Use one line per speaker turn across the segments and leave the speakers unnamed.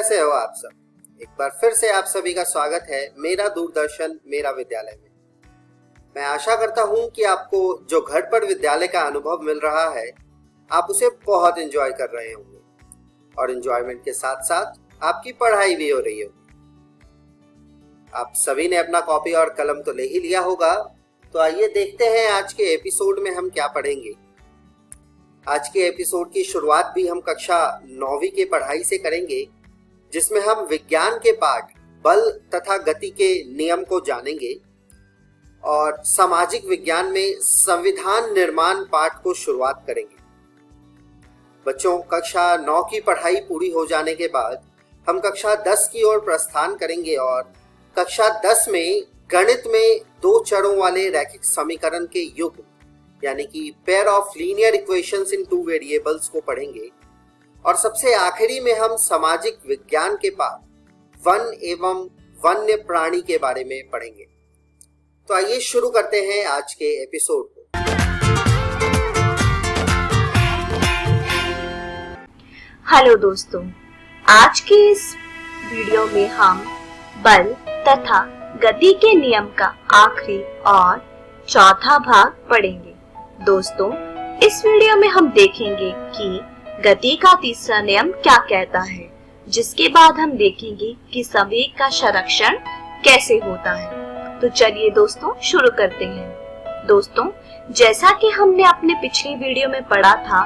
कैसे हो आप सब? एक बार फिर से आप सभी का स्वागत है मेरा दूरदर्शन मेरा विद्यालय में। मैं आशा करता हूं कि आपको जो घर पर विद्यालय का अनुभव मिल रहा है आप उसे बहुत एंजॉय कर रहे होंगे और एंजॉयमेंट के साथ साथ आपकी पढ़ाई भी हो रही होगी। आप सभी ने अपना कॉपी और कलम तो ले ही लिया होगा, तो आइए देखते हैं आज के एपिसोड में हम क्या पढ़ेंगे। आज के एपिसोड की शुरुआत भी हम कक्षा 9वीं के पढ़ाई से करेंगे, जिसमें हम विज्ञान के पाठ बल तथा गति के नियम को जानेंगे और सामाजिक विज्ञान में संविधान निर्माण पाठ को शुरुआत करेंगे। बच्चों, कक्षा 9 की पढ़ाई पूरी हो जाने के बाद हम कक्षा 10 की ओर प्रस्थान करेंगे और कक्षा 10 में गणित में 2 चरों वाले रैखिक समीकरण के युग्म यानी कि pair of linear equations in 2 variables को पढ़ेंगे और सबसे आखिरी में हम सामाजिक विज्ञान के पाठ वन एवं वन्य प्राणी के बारे में पढ़ेंगे। तो आइए शुरू करते हैं आज के एपिसोड को।
हेलो दोस्तों, आज के इस वीडियो में हम बल तथा गति के नियम का आखिरी और चौथा भाग पढ़ेंगे। दोस्तों, इस वीडियो में हम देखेंगे कि गति का तीसरा नियम क्या कहता है, जिसके बाद हम देखेंगे कि संवेग का संरक्षण कैसे होता है। तो चलिए दोस्तों शुरू करते हैं। दोस्तों, जैसा कि हमने अपने पिछली वीडियो में पढ़ा था,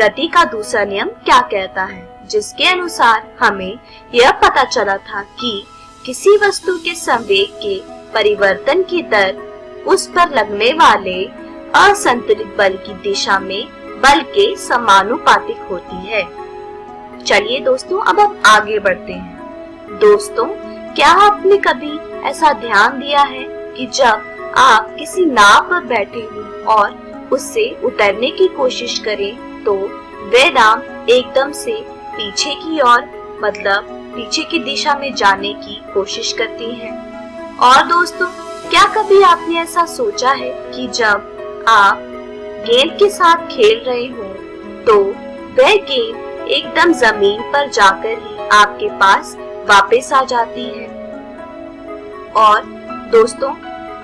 गति का दूसरा नियम क्या कहता है, जिसके अनुसार हमें यह पता चला था कि किसी वस्तु के संवेग के परिवर्तन की दर उस पर लगने वाले असंतुलित बल की दिशा में बल के समानुपातिक होती है। चलिए दोस्तों, अब हम आगे बढ़ते हैं। दोस्तों, क्या आपने कभी ऐसा ध्यान दिया है कि जब आप किसी नाव पर बैठे हो और उससे उतरने की कोशिश करें तो वह नाव एकदम से पीछे की ओर मतलब पीछे की दिशा में जाने की कोशिश करती है। और दोस्तों, क्या कभी आपने ऐसा सोचा है कि जब आप गेंद के साथ खेल रहे हो तो वह गेंद एकदम जमीन पर जाकर ही आपके पास वापस आ जाती है। और दोस्तों,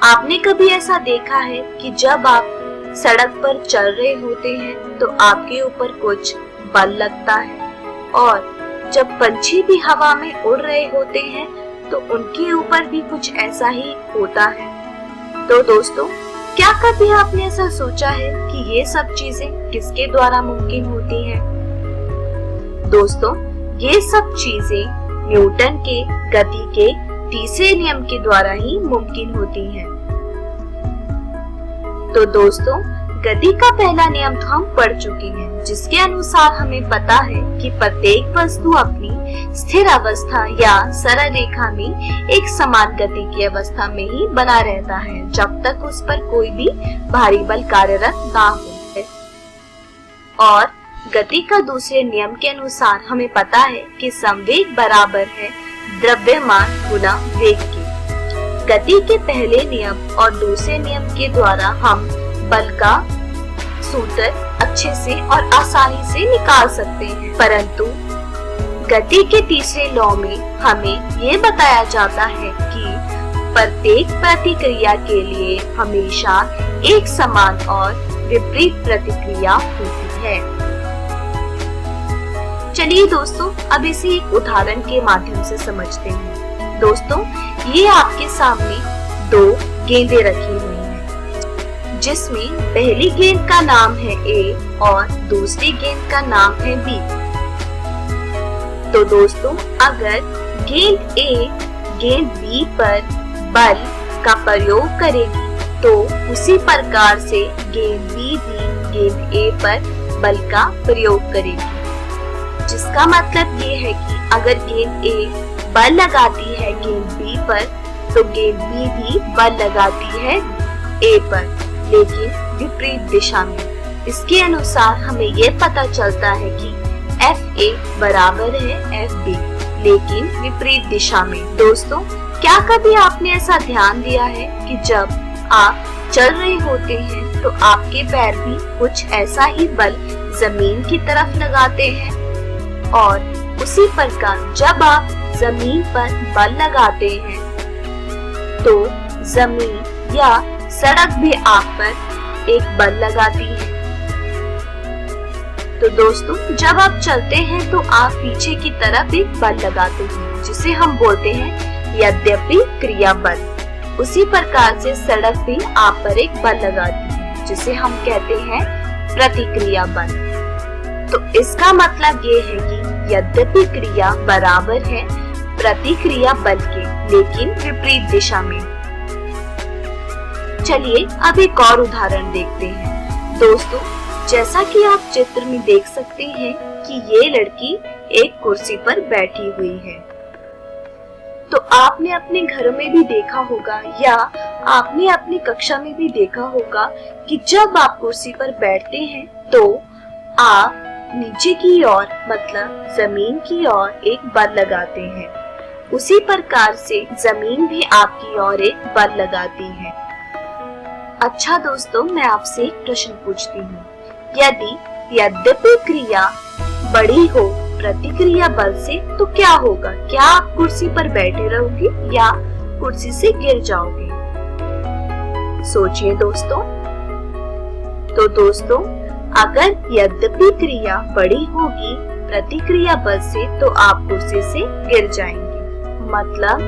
आपने कभी ऐसा देखा है कि जब आप सड़क पर चल रहे होते हैं तो आपके ऊपर कुछ बल लगता है और जब पंछी भी हवा में उड़ रहे होते हैं तो उनके ऊपर भी कुछ ऐसा ही होता है। तो दोस्तों, क्या कभी आपने ऐसा सोचा है कि ये सब चीजें किसके द्वारा मुमकिन होती हैं? दोस्तों, ये सब चीजें न्यूटन के गति के तीसरे नियम के द्वारा ही मुमकिन होती हैं। तो दोस्तों, गति का पहला नियम तो हम पढ़ चुके हैं, जिसके अनुसार हमें पता है कि प्रत्येक वस्तु अपनी स्थिर अवस्था या सरल रेखा में एक समान गति की अवस्था में ही बना रहता है जब तक उस पर कोई भी भारी बल कार्यरत ना हो। और गति का दूसरे नियम के अनुसार हमें पता है कि संवेग बराबर है द्रव्यमान गुना वेग के। गति के पहले नियम और दूसरे नियम के द्वारा हम बल का सूत्र अच्छे से और आसानी से निकाल सकते हैं, परंतु गति के तीसरे लॉ में हमें ये बताया जाता है कि प्रत्येक प्रतिक्रिया के लिए हमेशा एक समान और विपरीत प्रतिक्रिया होती है। चलिए दोस्तों, अब इसे एक उदाहरण के माध्यम से समझते हैं। दोस्तों, ये आपके सामने 2 गेंदें रखी हुई हैं, जिसमें पहली गेंद का नाम है A और दूसरी गेंद का नाम है B। तो दोस्तों, अगर गेंद A गेंद B पर बल का प्रयोग करेगी तो उसी प्रकार से गेंद B भी गेंद A पर बल का प्रयोग करेगी, जिसका मतलब ये है कि अगर गेंद A बल लगाती है गेंद B पर तो गेंद B भी बल लगाती है A पर, लेकिन विपरीत दिशा में। इसके अनुसार हमें ये पता चलता है कि FA बराबर है FB, लेकिन विपरीत दिशा में। दोस्तों, क्या कभी आपने ऐसा ध्यान दिया है कि जब आप चल रहे होते हैं तो आपके पैर भी कुछ ऐसा ही बल जमीन की तरफ लगाते हैं और उसी प्रकार जब आप जमीन पर बल लगाते हैं तो जमीन या सड़क भी आप पर एक बल लगाती है। तो दोस्तों, जब आप चलते हैं तो आप पीछे की तरफ एक बल लगाते हैं जिसे हम बोलते हैं यद्यपि क्रिया बल। उसी प्रकार से सड़क भी आप पर एक बल लगाती है जिसे हम कहते हैं प्रतिक्रिया बल। तो इसका मतलब ये है कि यद्यपि क्रिया बराबर है प्रतिक्रिया बल के, लेकिन विपरीत दिशा में। चलिए अब एक और उदाहरण देखते हैं। दोस्तों, जैसा कि आप चित्र में देख सकते हैं कि ये लड़की एक कुर्सी पर बैठी हुई है। तो आपने अपने घरों में भी देखा होगा या आपने अपनी कक्षा में भी देखा होगा कि जब आप कुर्सी पर बैठते हैं तो आप नीचे की ओर मतलब जमीन की ओर एक बल लगाते हैं। उसी प्रकार से जमीन भी आपकी ओर एक बल लगाती है। अच्छा दोस्तों, मैं आपसे एक प्रश्न पूछती हूँ। यदि यद्यपि क्रिया बड़ी हो प्रतिक्रिया बल से तो क्या होगा? क्या आप कुर्सी पर बैठे रहोगे या कुर्सी से गिर जाओगे? सोचिए दोस्तों। तो दोस्तों, अगर यद्यपि क्रिया बड़ी होगी प्रतिक्रिया बल से तो आप कुर्सी से गिर जाएंगे। मतलब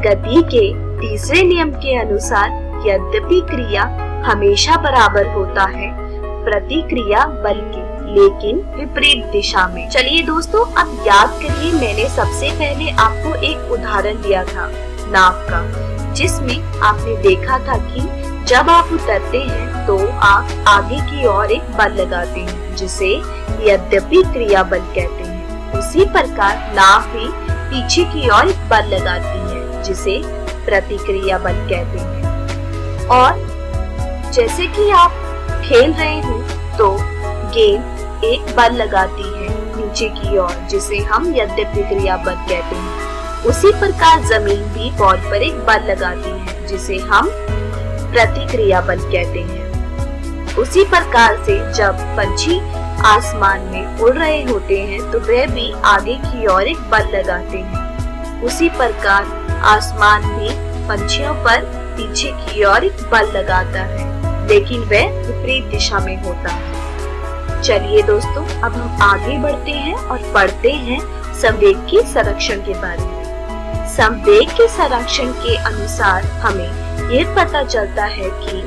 गति के तीसरे नियम के अनुसार यद्यपि क्रिया हमेशा बराबर होता है प्रतिक्रिया बल के, लेकिन विपरीत दिशा में। चलिए दोस्तों, अब याद करिए, मैंने सबसे पहले आपको एक उदाहरण दिया था नाव का, जिसमें आपने देखा था कि जब आप उतरते हैं तो आप आगे की ओर एक बल लगाते हैं जिसे यद्यपि क्रिया बल कहते हैं। उसी प्रकार नाव भी पीछे की ओर एक बल लगाती है जिसे प्रतिक्रिया बल कहते हैं। और जैसे कि आप खेल रहे हो तो गेंद एक बल लगाती है नीचे की ओर जिसे हम यद्यपि क्रिया बल कहते हैं। उसी प्रकार जमीन भी बॉल पर एक बल लगाती है जिसे हम प्रतिक्रिया बल कहते हैं। उसी प्रकार से जब पंछी आसमान में उड़ रहे होते हैं तो वे भी आगे की ओर एक बल लगाते हैं। उसी प्रकार आसमान भी पंछियों पर पीछे की ओर एक बल लगाता है, लेकिन वह विपरीत दिशा में होता है। चलिए दोस्तों, अब हम आगे बढ़ते हैं और पढ़ते हैं संवेग के संरक्षण के बारे में। संवेग के संरक्षण के अनुसार हमें ये पता चलता है कि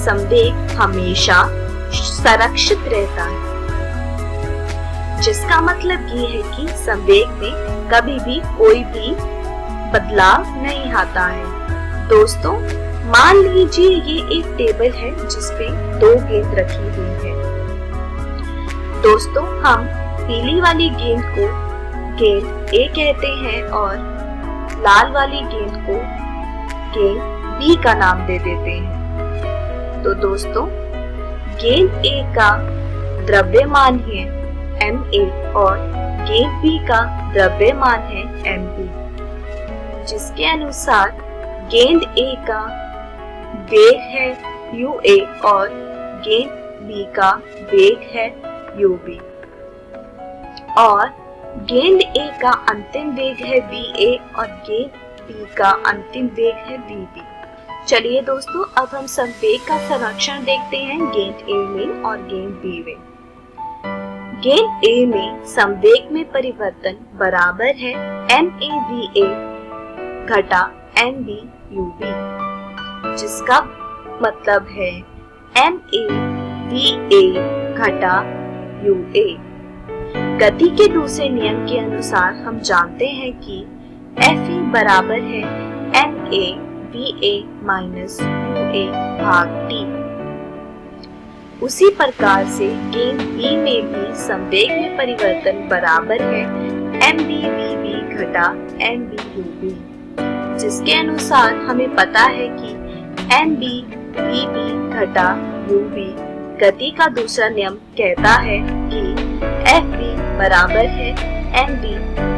संवेग हमेशा संरक्षित रहता है, जिसका मतलब ये है कि संवेग में कभी भी कोई भी बदलाव नहीं आता है। दोस्तों, मान लीजिए ये एक टेबल है जिसपे 2 गेंद रखी हुई है। दोस्तों, हम पीली वाली गेंद को गेंद ए कहते हैं और लाल वाली गेंद को गेंद बी का नाम दे देते हैं। तो दोस्तों, गेंद ए का द्रव्यमान है ma और गेंद बी का द्रव्यमान है mb, जिसके अनुसार गेंद ए का वेग है ua और गेंद बी का वेग है ub और गेंद ए का अंतिम वेग है va और गेंद बी का अंतिम वेग है vb। चलिए दोस्तों, अब हम संवेग का संरक्षण देखते हैं गेंद ए में और गेंद बी में। गेंद ए में संवेग में परिवर्तन बराबर है ma घटा mb ub, जिसका मतलब है ma घटा ua। गति के दूसरे नियम के अनुसार हम जानते हैं कि Fe बराबर है ma va माइनस ua भाग t। उसी प्रकार से गेंद बी में भी संवेग में परिवर्तन बराबर है mb vb घटा mb ub, जिसके अनुसार हमें पता है कि mb vb घटा ub गति का दूसरा नियम कहता है कि Fb बराबर है mb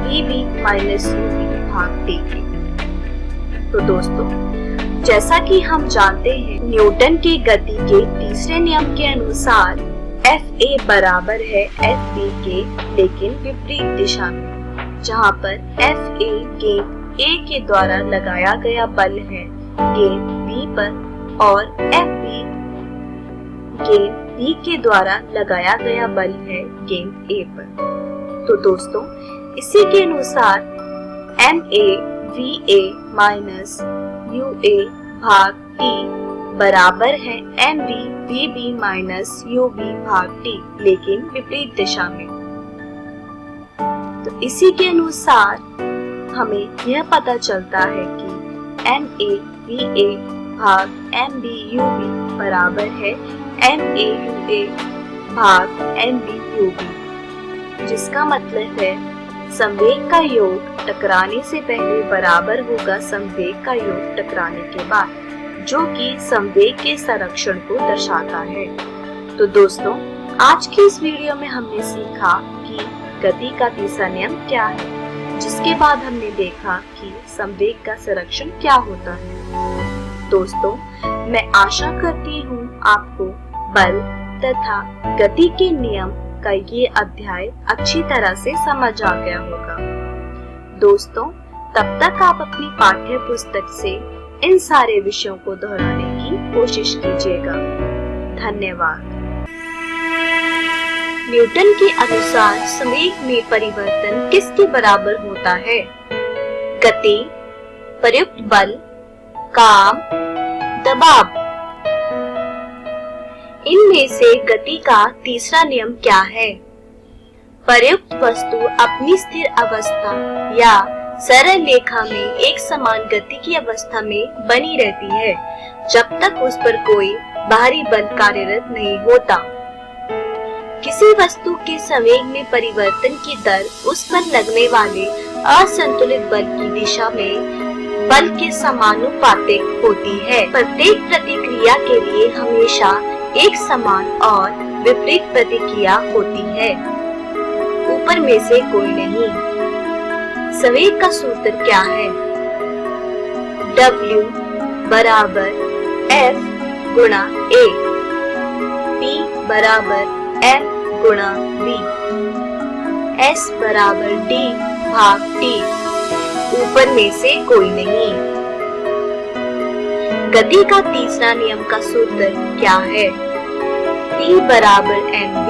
vb माइनस ub भाग t के। तो दोस्तों, जैसा कि हम जानते हैं न्यूटन के गति के तीसरे नियम के अनुसार FA बराबर है FB के, लेकिन विपरीत दिशा में, जहाँ पर FA गेंद A के द्वारा लगाया गया बल है गेंद B पर और FB गेंद B के द्वारा लगाया गया बल है गेंद A पर। तो दोस्तों, इसी के अनुसार MA VA माइनस UA भाग T बराबर है MB VB माइनस UB भाग T, लेकिन विपरीत दिशा में। तो इसी के अनुसार हमें यह पता चलता है कि MA VA भाग MB UB बराबर है MA UA भाग MB UB, जिसका मतलब है संवेग का योग टकराने से पहले बराबर होगा संवेग का योग टकराने के बाद, जो कि संवेग के संरक्षण को दर्शाता है। तो दोस्तों, आज की इस वीडियो में हमने सीखा कि गति का तीसरा नियम क्या है, जिसके बाद हमने देखा कि संवेग का संरक्षण क्या होता है। दोस्तों, मैं आशा करती हूँ आपको बल तथा गति के नियम का ये अध्याय अच्छी तरह से समझ आ गया होगा। दोस्तों, तब तक आप अपनी पाठ्य पुस्तक से इन सारे विषयों को दोहराने की कोशिश कीजिएगा। धन्यवाद। न्यूटन के अनुसार संवेग में परिवर्तन किसके बराबर होता है? गति, प्रयुक्त बल, काम, दबाव। इनमें से गति का तीसरा नियम क्या है? प्रयुक्त वस्तु अपनी स्थिर अवस्था या सरल रेखा में एक समान गति की अवस्था में बनी रहती है, जब तक उस पर कोई बाहरी बल कार्यरत नहीं होता। किसी वस्तु के संवेग में परिवर्तन की दर उस पर लगने वाले असंतुलित बल की दिशा में बल के समानुपातिक होती है। प्रत्येक प्रतिक्रिया के लिए हमेशा एक समान और विपरीत प्रतिक्रिया होती है, ऊपर में से कोई नहीं। संवेग का सूत्र क्या है? W बराबर F गुणा A, P बराबर M गुणा V, S बराबर D भाग T, ऊपर में से कोई नहीं। गति का तीसरा नियम का सूत्र क्या है? P बराबर mv,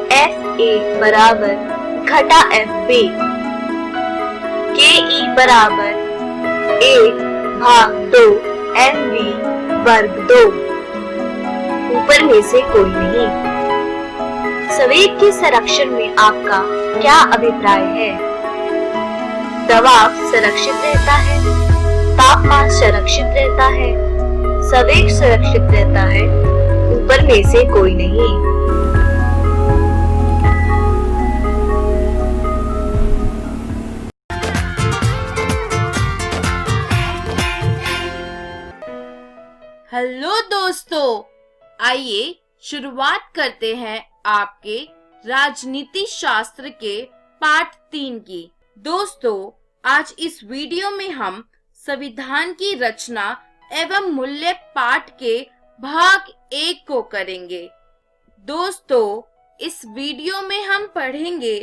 Fa बराबर घटा Fb, Ke बराबर 1 भाग 2 mv वर्ग 2, ऊपर में से कोई नहीं। संवेग के संरक्षण में आपका क्या अभिप्राय है? दबाव संरक्षित रहता है, तापमान संरक्षित रहता है, संवेग सुरक्षित रहता है, ऊपर में से कोई नहीं।
हेलो दोस्तों, आइए शुरुआत करते हैं आपके राजनीति शास्त्र के पाठ 3 की। दोस्तों, आज इस वीडियो में हम संविधान की रचना एवं मूल्य पाठ के भाग 1 को करेंगे। दोस्तों, इस वीडियो में हम पढ़ेंगे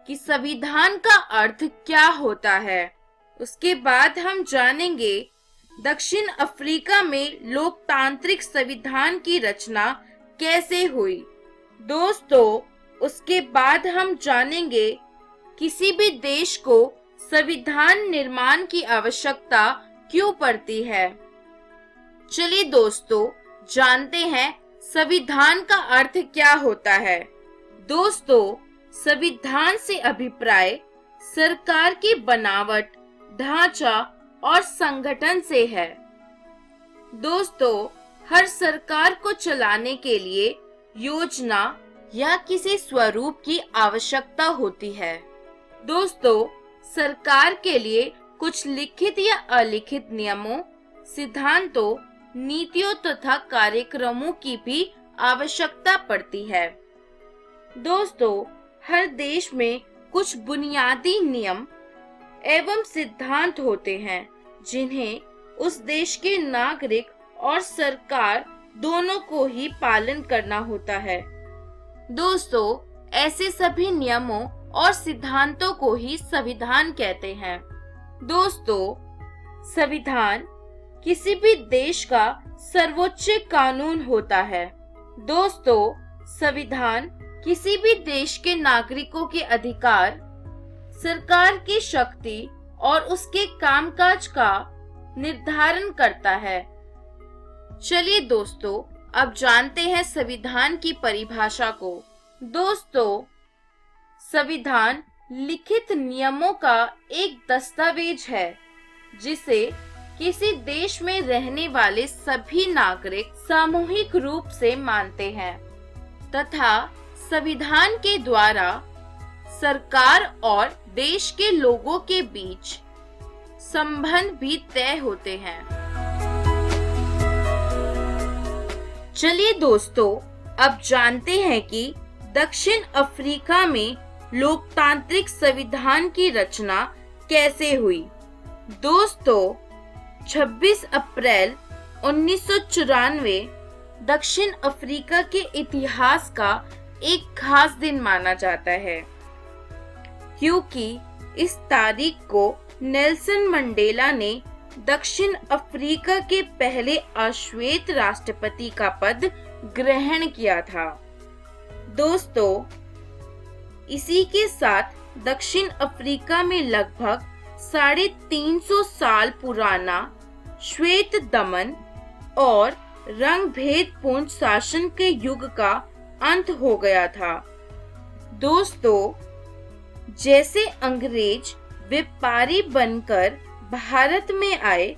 कि संविधान का अर्थ क्या होता है। उसके बाद हम जानेंगे दक्षिण अफ्रीका में लोकतांत्रिक संविधान की रचना कैसे हुई। दोस्तों, उसके बाद हम जानेंगे किसी भी देश को संविधान निर्माण की आवश्यकता क्यों पड़ती है। चलिए दोस्तों, जानते हैं संविधान का अर्थ क्या होता है। दोस्तों, संविधान से अभिप्राय सरकार की बनावट, ढांचा और संगठन से है। दोस्तों, हर सरकार को चलाने के लिए योजना या किसी स्वरूप की आवश्यकता होती है। दोस्तों, सरकार के लिए कुछ लिखित या अलिखित नियमों, सिद्धांतों, नीतियों तथा कार्यक्रमों की भी आवश्यकता पड़ती है। दोस्तों, हर देश में कुछ बुनियादी नियम एवं सिद्धांत होते हैं जिन्हें उस देश के नागरिक और सरकार दोनों को ही पालन करना होता है। दोस्तों, ऐसे सभी नियमों और सिद्धांतों को ही संविधान कहते हैं। दोस्तों, संविधान किसी भी देश का सर्वोच्च कानून होता है। दोस्तों, संविधान किसी भी देश के नागरिकों के अधिकार, सरकार की शक्ति और उसके कामकाज का निर्धारण करता है। चलिए दोस्तों, अब जानते हैं संविधान की परिभाषा को। दोस्तों, संविधान लिखित नियमों का एक दस्तावेज है जिसे किसी देश में रहने वाले सभी नागरिक सामूहिक रूप से मानते हैं तथा संविधान के द्वारा सरकार और देश के लोगों के बीच संबंध भी तय होते हैं। चलिए दोस्तों, अब जानते हैं कि दक्षिण अफ्रीका में लोकतांत्रिक संविधान की रचना कैसे हुई। दोस्तों, 26 अप्रैल 1994 दक्षिण अफ्रीका के इतिहास का एक खास दिन माना जाता है, क्योंकि इस तारीख को नेल्सन मंडेला ने दक्षिण अफ्रीका के पहले अश्वेत राष्ट्रपति का पद ग्रहण किया था। दोस्तों, इसी के साथ दक्षिण अफ्रीका में लगभग 350 साल पुराना श्वेत दमन और रंग भेदपूर्ण शासन के युग का अंत हो गया था। दोस्तों, जैसे अंग्रेज व्यापारी बनकर भारत में आए,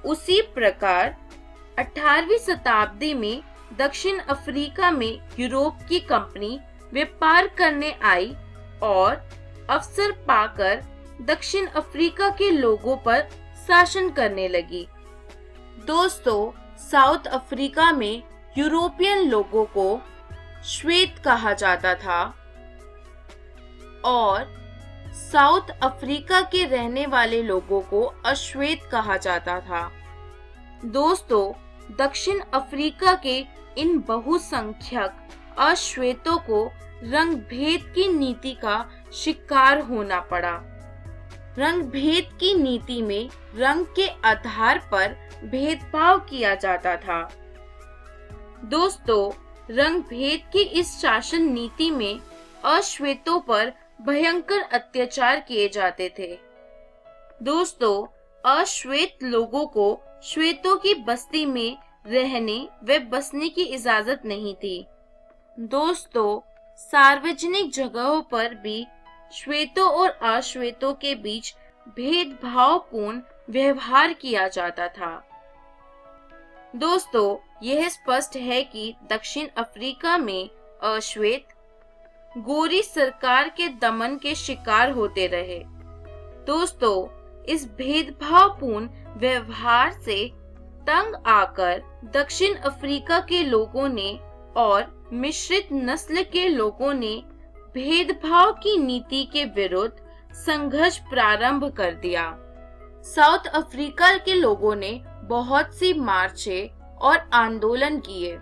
उसी प्रकार 18वीं शताब्दी में दक्षिण अफ्रीका में यूरोप की कंपनी व्यापार करने आई और अवसर पाकर दक्षिण अफ्रीका के लोगों पर शासन करने लगी। दोस्तों, साउथ अफ्रीका में यूरोपियन लोगों को श्वेत कहा जाता था और साउथ अफ्रीका के रहने वाले लोगों को अश्वेत कहा जाता था। दोस्तों, दक्षिण अफ्रीका के इन बहुसंख्यक अश्वेतों को रंग भेद की नीति का शिकार होना पड़ा। रंग भेद की नीति में रंग के आधार पर भेदभाव किया जाता था। दोस्तों, रंग भेद की इस शासन नीति में अश्वेतों पर भयंकर अत्याचार किए जाते थे। दोस्तों, अश्वेत लोगों को श्वेतों की बस्ती में रहने व बसने की इजाजत नहीं थी। दोस्तों, सार्वजनिक जगहों पर भी श्वेतों और अश्वेतों के बीच भेदभावपूर्ण व्यवहार किया जाता था। दोस्तों, यह स्पष्ट है कि दक्षिण अफ्रीका में अश्वेत गोरी सरकार के दमन के शिकार होते रहे। दोस्तों, इस भेदभावपूर्ण व्यवहार से तंग आकर दक्षिण अफ्रीका के लोगों ने और मिश्रित नस्ल के लोगों ने भेदभाव की नीति के विरुद्ध संघर्ष प्रारंभ कर दिया। साउथ अफ्रीका के लोगों ने बहुत सी मार्चे और आंदोलन किए।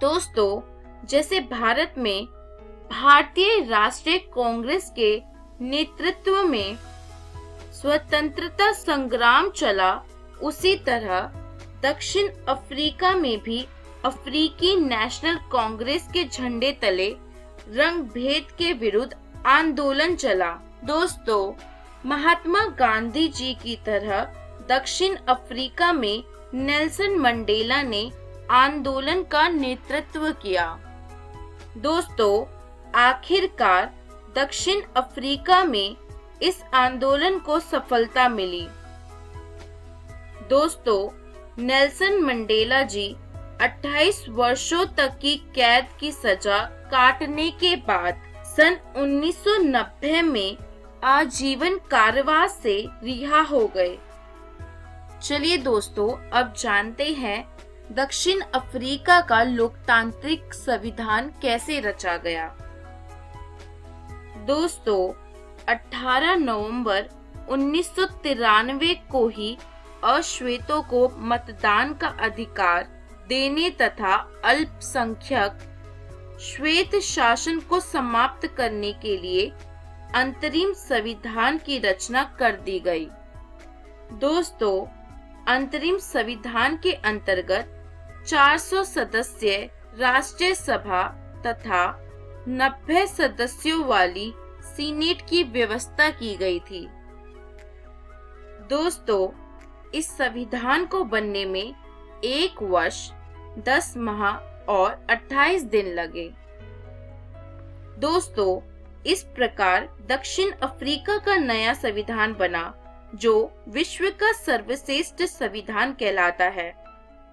दोस्तों, जैसे भारत में भारतीय राष्ट्रीय कांग्रेस के नेतृत्व में स्वतंत्रता संग्राम चला, उसी तरह दक्षिण अफ्रीका में भी अफ्रीकी नेशनल कांग्रेस के झंडे तले रंग भेद के विरुद्ध आंदोलन चला। दोस्तों, महात्मा गांधी जी की तरह दक्षिण अफ्रीका में नेल्सन मंडेला ने आंदोलन का नेतृत्व किया। दोस्तों, आखिरकार दक्षिण अफ्रीका में इस आंदोलन को सफलता मिली। दोस्तों, नेल्सन मंडेला जी 28 वर्षों तक की कैद की सजा काटने के बाद सन 1990 में आजीवन कारावास से रिहा हो गए। चलिए दोस्तों, अब जानते हैं दक्षिण अफ्रीका का लोकतांत्रिक संविधान कैसे रचा गया। दोस्तों, 18 नवंबर 1993 को ही अश्वेतों को मतदान का अधिकार देने तथा अल्पसंख्यक श्वेत शासन को समाप्त करने के लिए अंतरिम संविधान की रचना कर दी गई। दोस्तों, अंतरिम संविधान के अंतर्गत 400 सदस्य राष्ट्रीय सभा तथा 90 सदस्यों वाली सीनेट की व्यवस्था की गई थी। दोस्तों, इस संविधान को बनने में 1 वर्ष 10 माह और 28 दिन लगे। दोस्तों, इस प्रकार दक्षिण अफ्रीका का नया संविधान बना, जो विश्व का सर्वश्रेष्ठ संविधान कहलाता है।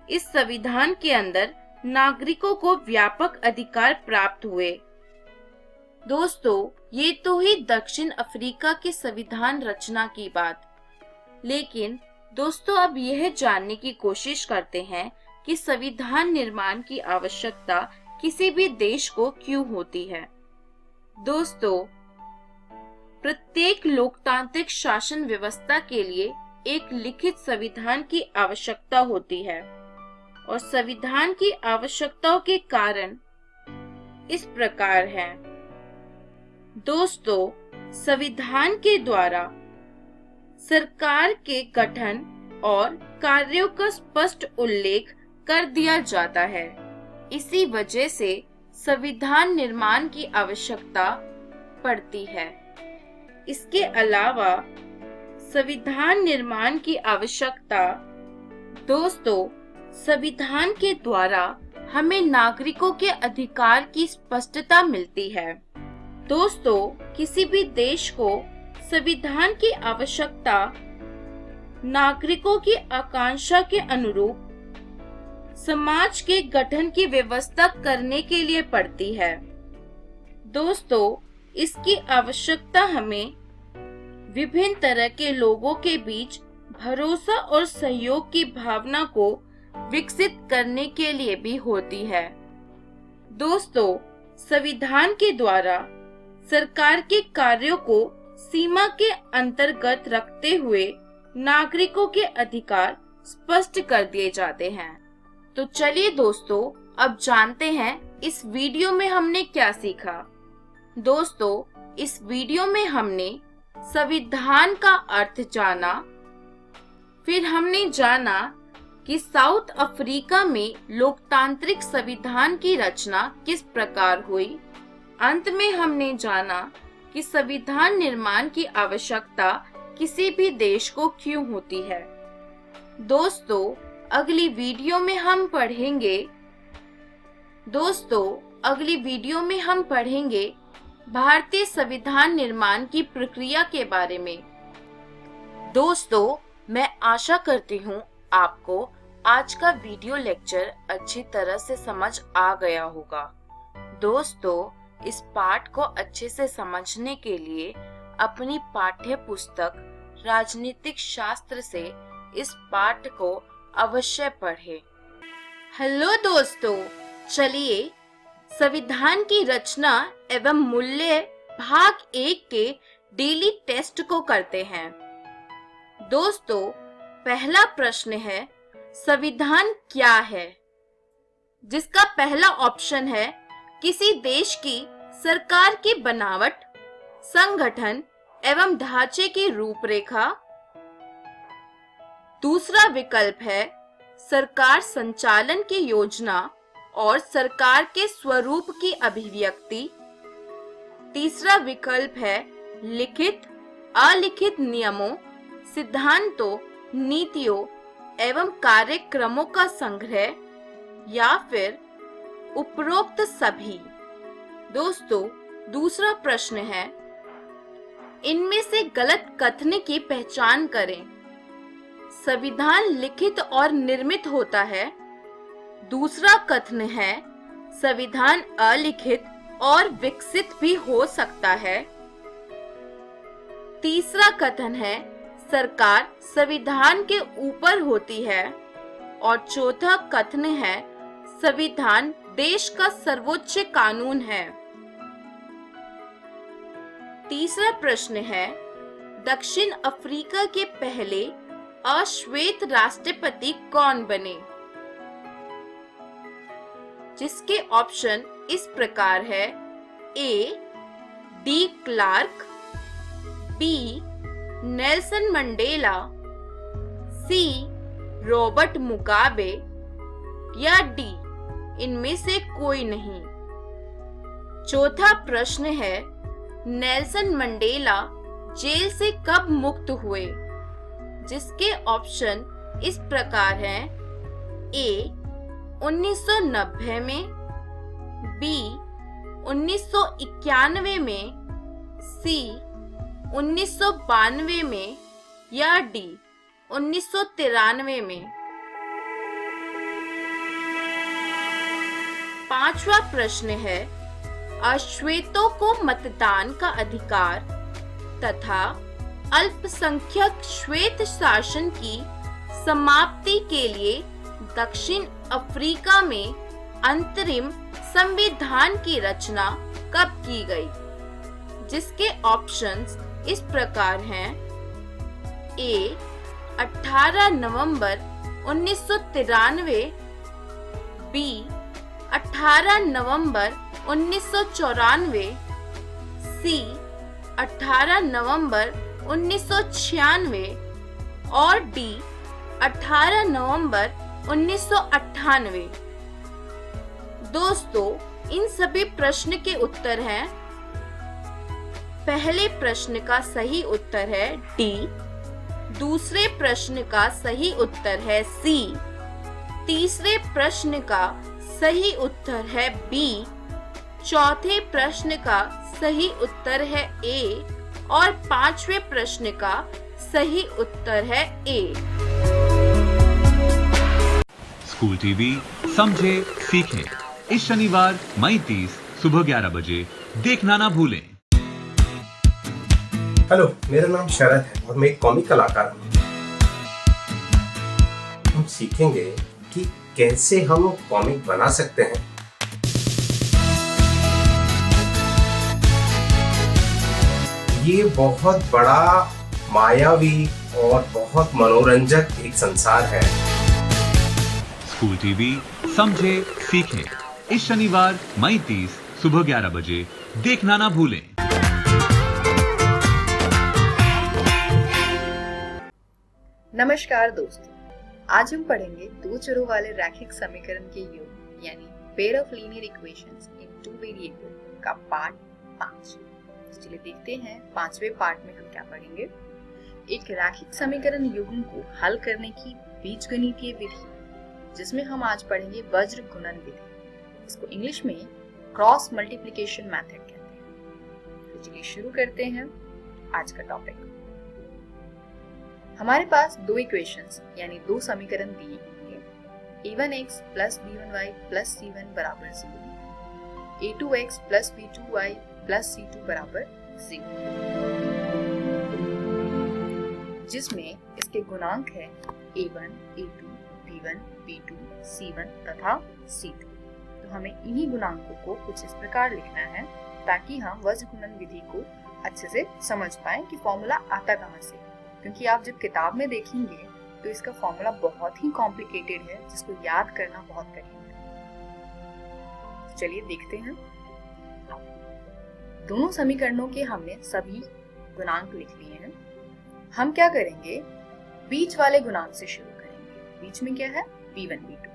इस संविधान के अंदर नागरिकों को व्यापक अधिकार प्राप्त हुए। दोस्तों, ये तो ही दक्षिण अफ्रीका के संविधान रचना की बात। लेकिन दोस्तों, अब यह जानने की कोशिश करते हैं कि संविधान निर्माण की आवश्यकता किसी भी देश को क्यों होती है। दोस्तों, प्रत्येक लोकतांत्रिक शासन व्यवस्था के लिए एक लिखित संविधान की आवश्यकता होती है और संविधान की आवश्यकताओं के कारण इस प्रकार हैं। दोस्तों, संविधान के द्वारा सरकार के गठन और कार्यों का स्पष्ट उल्लेख कर दिया जाता है। इसी वजह से संविधान निर्माण की आवश्यकता पड़ती है। इसके अलावा संविधान निर्माण की आवश्यकता, दोस्तों, संविधान के द्वारा हमें नागरिकों के अधिकार की स्पष्टता मिलती है। दोस्तों, किसी भी देश को संविधान की आवश्यकता नागरिकों की आकांक्षा के अनुरूप समाज के गठन की व्यवस्था करने के लिए पड़ती है। दोस्तों, इसकी आवश्यकता हमें विभिन्न तरह के लोगों के बीच भरोसा और सहयोग की भावना को विकसित करने के लिए भी होती है। दोस्तों, संविधान के द्वारा सरकार के कार्यों को सीमा के अंतर्गत रखते हुए नागरिकों के अधिकार स्पष्ट कर दिए जाते हैं। तो चलिए दोस्तों, अब जानते हैं इस वीडियो में हमने क्या सीखा। दोस्तों, इस वीडियो में हमने संविधान का अर्थ जाना, फिर हमने जाना कि साउथ अफ्रीका में लोकतांत्रिक संविधान की रचना किस प्रकार हुई। अंत में हमने जाना कि संविधान निर्माण की आवश्यकता किसी भी देश को क्यों होती है। दोस्तों, अगली वीडियो में हम पढ़ेंगे भारतीय संविधान निर्माण की प्रक्रिया के बारे में। दोस्तों, मैं आशा करती हूँ आपको आज का वीडियो लेक्चर अच्छी तरह से समझ आ गया होगा। दोस्तों, इस पाठ को अच्छे से समझने के लिए अपनी पाठ्य पुस्तक राजनीतिक शास्त्र से इस पाठ को अवश्य पढ़ें। हेलो दोस्तों, चलिए संविधान की रचना एवं मूल्य भाग 1 के डेली टेस्ट को करते हैं। दोस्तों, पहला प्रश्न है, संविधान क्या है? जिसका पहला ऑप्शन है किसी देश की सरकार की बनावट, संगठन एवं ढांचे की रूपरेखा। दूसरा विकल्प है सरकार संचालन की योजना और सरकार के स्वरूप की अभिव्यक्ति। तीसरा विकल्प है लिखित, अलिखित नियमों, सिद्धांतों, नीतियों एवं कार्यक्रमों का संग्रह, या फिर उपरोक्त सभी। दोस्तों, दूसरा प्रश्न है, इनमें से गलत कथन की पहचान करें। संविधान लिखित और निर्मित होता है। दूसरा कथन है, संविधान अलिखित और विकसित भी हो सकता है। तीसरा कथन है, सरकार संविधान के ऊपर होती है। और चौथा कथन है, संविधान देश का सर्वोच्च कानून है। तीसरा प्रश्न है, दक्षिण अफ्रीका के पहले अश्वेत राष्ट्रपति कौन बने? जिसके ऑप्शन इस प्रकार है। A de Klerk, B Nelson Mandela, C Robert Mugabe या डी इनमें से कोई नहीं। चौथा प्रश्न है, नेल्सन मंडेला जेल से कब मुक्त हुए, जिसके ऑप्शन इस प्रकार हैं। ए 1990 में, बी 1991 में, सी 1992 में या डी 1993 में। पांचवा प्रश्न है, अश्वेतों को मतदान का अधिकार तथा अल्पसंख्यक श्वेत शासन की समाप्ति के लिए दक्षिण अफ्रीका में अंतरिम संविधान की रचना कब की गई, जिसके ऑप्शंस इस प्रकार हैं। ए 18 नवंबर 1993, बी 18 नवंबर 1994, सी 18 नवंबर 1996 और डी 18 नवंबर 1998। दोस्तों, इन सभी प्रश्न के उत्तर हैं। पहले प्रश्न का सही उत्तर है डी, दूसरे प्रश्न का सही उत्तर है सी, तीसरे प्रश्न का सही उत्तर है बी, चौथे प्रश्न का सही उत्तर है ए और पांचवे प्रश्न का सही उत्तर है ए।
स्कूल टीवी समझे सीखे इस शनिवार मई 30 सुबह 11 बजे देखना ना भूलें।
हेलो, मेरा नाम शरद है और मैं एक कॉमिक कलाकार हूँ। हम सीखेंगे कि कैसे हम कॉमिक बना सकते हैं। ये बहुत बड़ा, मायावी और बहुत मनोरंजक एक संसार है।
स्कूल टीवी समझे सीखे इस शनिवार मई 30 सुबह 11 बजे देखना ना भूलें।
नमस्कार दोस्तों, आज हम पढ़ेंगे दो चरों वाले रैखिक समीकरण के योग यानी pair of linear equations in two variable का पार्ट 5। चलिए देखते हैं पांचवें पार्ट में हम क्या पढ़ेंगे। एक रैखिक समीकरण युग्म को हल करने की बीजगणितीय विधि, जिसमें हम आज पढ़ेंगे वज्र गुणन विधि। इसको इंग्लिश में क्रॉस मल्टीप्लिकेशन मेथड कहते हैं। तो चलिए शुरू करते हैं आज का टॉपिक। हमारे पास दो इक्वेशंस यानी दो समीकरण दिए होंगे। a1x plus b1y plus c1 बराबर 0, a2x plus b2y plus c2 बराबर 0, जिसमें इसके गुणांक है a1, a2, b1, b2, c1 तथा c2। तो हमें इन्हीं गुणांकों को कुछ इस प्रकार लिखना है ताकि हम वज्र गुणन विधि को अच्छे से समझ पाएं कि फॉर्मूला आता कहाँ से। क्योंकि आप जब किताब में देखेंगे तो इसका फॉर्मूला बहुत ही कॉम्प्लिकेटेड है, जिसको याद करना बहुत कठिन है। चलिए देखते हैं। दोनों समीकरणों के हमने सभी गुणांक लिख लिए हैं। हम क्या करेंगे, बीच वाले गुणांक से शुरू करेंगे। बीच में क्या है, b1 b2।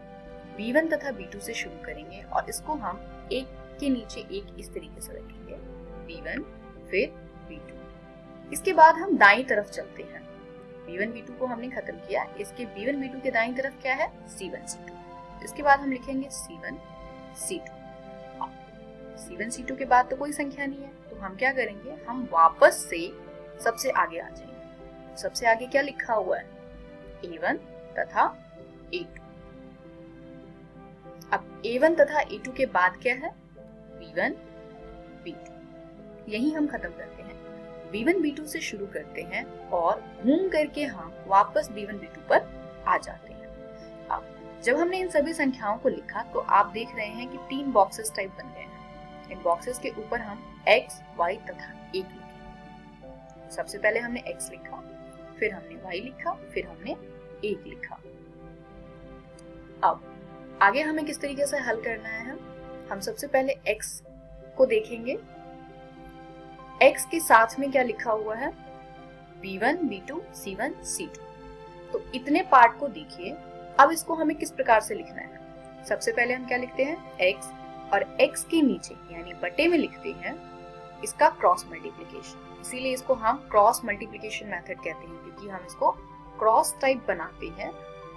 b1 तथा b2 से शुरू करेंगे और इसको हम एक के नीचे एक इस तरीके से रखेंगे, b1 फिर b2। इसके बाद हम दाईं तरफ चलते हैं। b1 b2 को हमने खत्म किया, इसके b1 b2 के दाईं तरफ क्या है, c1 c2। इसके बाद हम लिखेंगे c1 c2। c1 c2 के बाद तो कोई संख्या नहीं है, तो हम क्या करेंगे, हम वापस से सबसे आगे आ जाएंगे। सबसे आगे क्या लिखा हुआ है, a1 तथा a2। अब a1 तथा a2 के बाद क्या है, b1 b2। यही हम खत्म करते हैं। b1 b2 से शुरू करते हैं और घूम करके हम वापस b1 b2 पर आ जाते हैं। अब जब हमने इन सभी संख्याओं को लिखा तो आप देख रहे हैं कि 3 बॉक्सेस टाइप बन गए हैं। इन बॉक्सेस के ऊपर हम x, y तथा 1 लिखे। सबसे पहले हमने x लिखा, फिर हमने y लिखा, फिर हमने 1 लिखा। अब आगे हमें किस तरीके से हल करना है, हम सबसे पहले x को देखेंगे। x के साथ में क्या लिखा हुआ है, b1, b2, c1, c2। तो इतने पार्ट को देखिए। अब इसको हमें किस प्रकार से लिखना है, सबसे पहले हम क्या लिखते हैं, x, और x के नीचे यानी बटे में लिखते हैं इसका क्रॉस मल्टीप्लिकेशन। इसीलिए इसको हम क्रॉस मल्टीप्लिकेशन मेथड कहते हैं, क्योंकि हम इसको क्रॉस टाइप बनाते हैं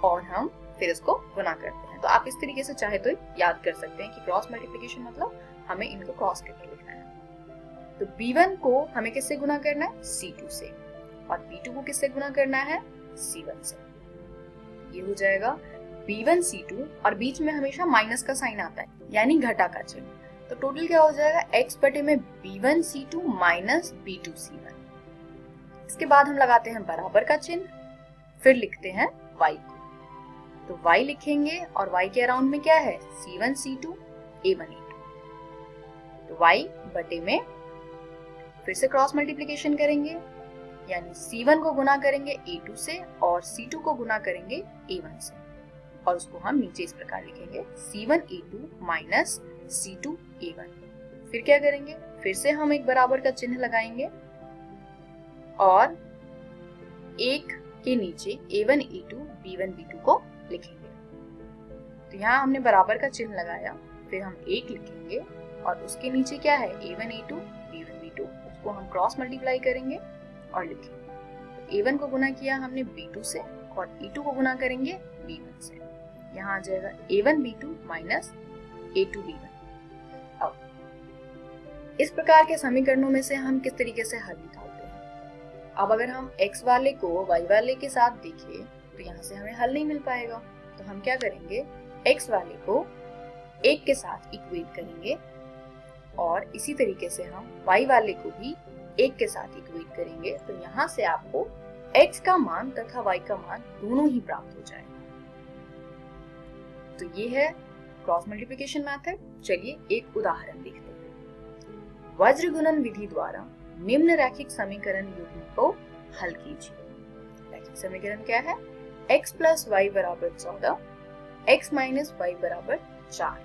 और हम फिर इसको गुना करते हैं। तो आप इस तरीके से चाहे तो याद कर सकते हैं कि क्रॉस मल्टीप्लिकेशन मतलब हमें इनको क्रॉस करके लिखना है। तो b1 को हमें किससे गुना करना है, c2 से, और b2 को किससे गुना करना है, c1 से। ये हो जाएगा b1 c2, और बीच में हमेशा माइनस का साइन आता है यानी घटा का चिन्ह। तो टोटल क्या हो जाएगा, x बटे में b1 c2 minus b2 c1। इसके बाद हम लगाते हैं बराबर का चिन्ह, फिर लिखते हैं y को। तो y लिखेंगे और y के अराउंड में क्या है, c1 c2 a1 a2। तो y बटे में फिर से क्रॉस मल्टीप्लिकेशन करेंगे, यानी c1 को गुना करेंगे a2 से और c2 को गुना करेंगे a1 से, और उसको हम नीचे इस प्रकार लिखेंगे c1 a2 minus c2 a1। फिर क्या करेंगे, फिर से हम एक बराबर का चिन्ह लगाएंगे और एक के नीचे a1 a2 b1 b2 को लिखेंगे। तो यहाँ हमने बराबर का चिन्ह लगाया, फिर हम एक लिखेंगे और उसके नीचे क्या है, a1 a2 b1 b2, उसको हम क्रॉस मल्टीप्लाई करेंगे और लिखेंगे। तो a1 को गुना किया हमने b2 से और a2 को गुना करेंगे b1 से। यहाँ आ जाएगा a1 b2 minus a2 b1। अब इस प्रकार के समीकरणों में से हम किस तरीके से हल निकालते हैं। अब अगर हम x वाले को y वाले के साथ देखें तो यहाँ से हमें हल नहीं मिल पाएगा। तो हम क्या करेंगे, x वाले को एक के साथ इक्वेट करेंगे और इसी तरीके से हम y वाले को भी एक के साथ इक्वेट करेंगे। तो यहाँ से आपको x का मान तथा y का मान दोनों ही प्राप्त हो जाएगा। तो ये है क्रॉस मल्टीप्लिकेशन मेथड। चलिए एक उदाहरण देखते हैं। वज्र गुणन विधि द्वारा निम्न रैखिक समीकरण युग्म को हल कीजिए। रैखिक समीकरण क्या है, x प्लस वाई बराबर 14, x माइनस वाई बराबर 4।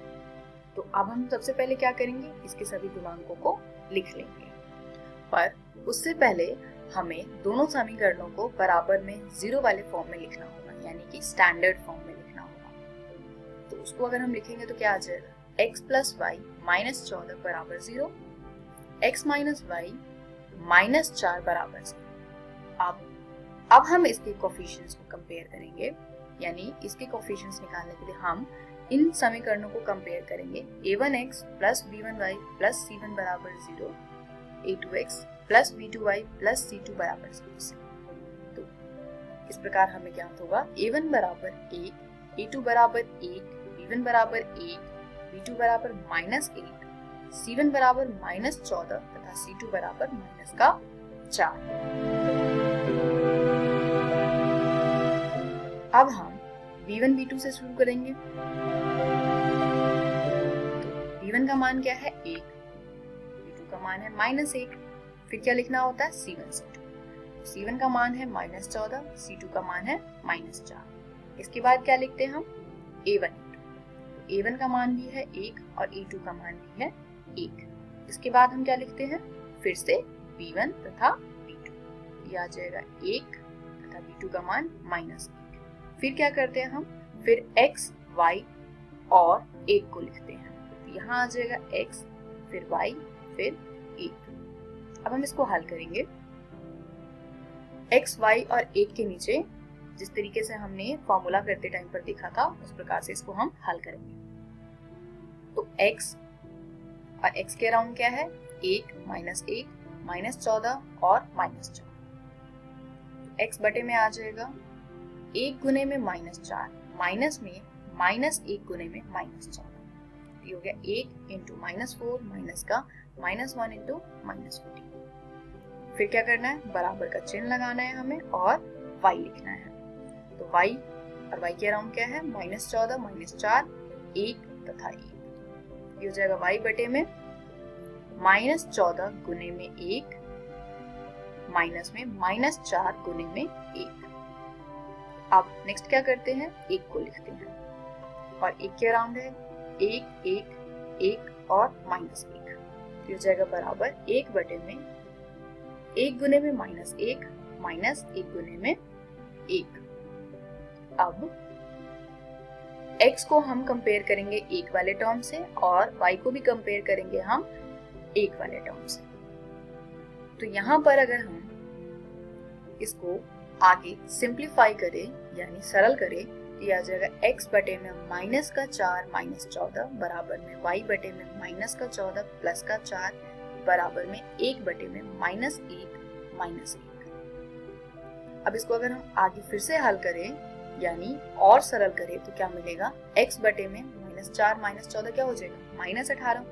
तो अब हम सबसे पहले क्या करेंगे, इसके सभी गुणांकों को लिख लेंगे, पर उससे पहले हमें दोनों समीकरणों को बराबर में जीरो वाले फॉर्म में लिखना होगा, यानी कि स्टैंडर्ड फॉर्म में लिखना होगा। तो उसको अगर हम लिखेंगे तो क्या आ जाएगा, x प्लस वाई माइनस 14 बराबर 0, x माइनस वाई माइनस 4 बराबर 0। अब हम इसके कोफिशिएंट्स को कंपेयर करेंगे, यानी इसके कोफिशिएंट्स निकालने के लिए हम इन समीकरणों को कंपेयर करेंगे। a1x plus b1y plus c1 बराबर 0, a2x plus b2y plus c2 बराबर 0 से। तो इस प्रकार हमें क्या होगा, a1 बराबर 1, a2 बराबर 1, b1 बराबर 1, b2 बराबर माइनस 8, c1 बराबर माइनस 14 तथा c2 बराबर माइनस का 4। अब हम b1 b2 से शुरू करेंगे। तो b1 का मान क्या है, 1, b2 का मान है माइनस 1, फिर क्या लिखना होता है, c1 c2। c1 का मान है माइनस 14, c2 का मान है माइनस 4। इसके बाद क्या लिखते हैं हम, a1 a2। a1 का मान भी है 1 और a2 का मान भी है 1। इसके बाद हम क्या लिखते हैं, फिर से b1 तथा b2। ये आ जाएगा 1 तथा b2 का मान माइनस 1। फिर क्या करते हैं हम, फिर x, y और 1 को लिखते हैं। तो यहाँ आ जाएगा x, फिर y, फिर 1। अब हम इसको हल करेंगे। x, y और 1 के नीचे जिस तरीके से हमने फॉर्मूला करते टाइम पर देखा था, उस प्रकार से इसको हम हल करेंगे। तो x और x के अराउंड क्या है, 1, माइनस 1, माइनस 14 और माइनस 4। x बटे में आ जाएगा 1 गुने में माइनस 4, माइनस में माइनस 1 गुने में माइनस 14। ये हो गया 1 इंटू माइनस 4 माइनस का माइनस 1 इंटू माइनस 14। फिर क्या करना है, बराबर का चिन्ह लगाना है हमें और y लिखना है। तो y और y के अराउंड क्या है, माइनस 14 माइनस 4, 1 तथा 1। ये हो जाएगा y बटे में माइनस 14 गुने में 1 माइनस में माइनस 4 गुने में 1। अब नेक्स्ट क्या करते हैं, 1 को लिखते हैं। और 1 के अराउंड है 1 1 1 और -1, तो हो जाएगा बराबर 1 बटे में 1 गुने में -1 माइनस 1 गुने में 1। अब x को हम कंपेयर करेंगे 1 वाले टर्म से और y को भी कंपेयर करेंगे हम 1 वाले टर्म से। तो यहाँ पर अगर हम इसको आगे सिंप्लीफाई करें यानी सरल करें तो यह आ जाएगा x बटे में -4 -14 बराबर में y बटे में -14 प्लस का 4 बराबर में 1 बटे में -1 -1। अब इसको अगर हम आगे फिर से हल करें यानी और सरल करें तो क्या मिलेगा, x बटे में -4 -14 क्या हो जाएगा -18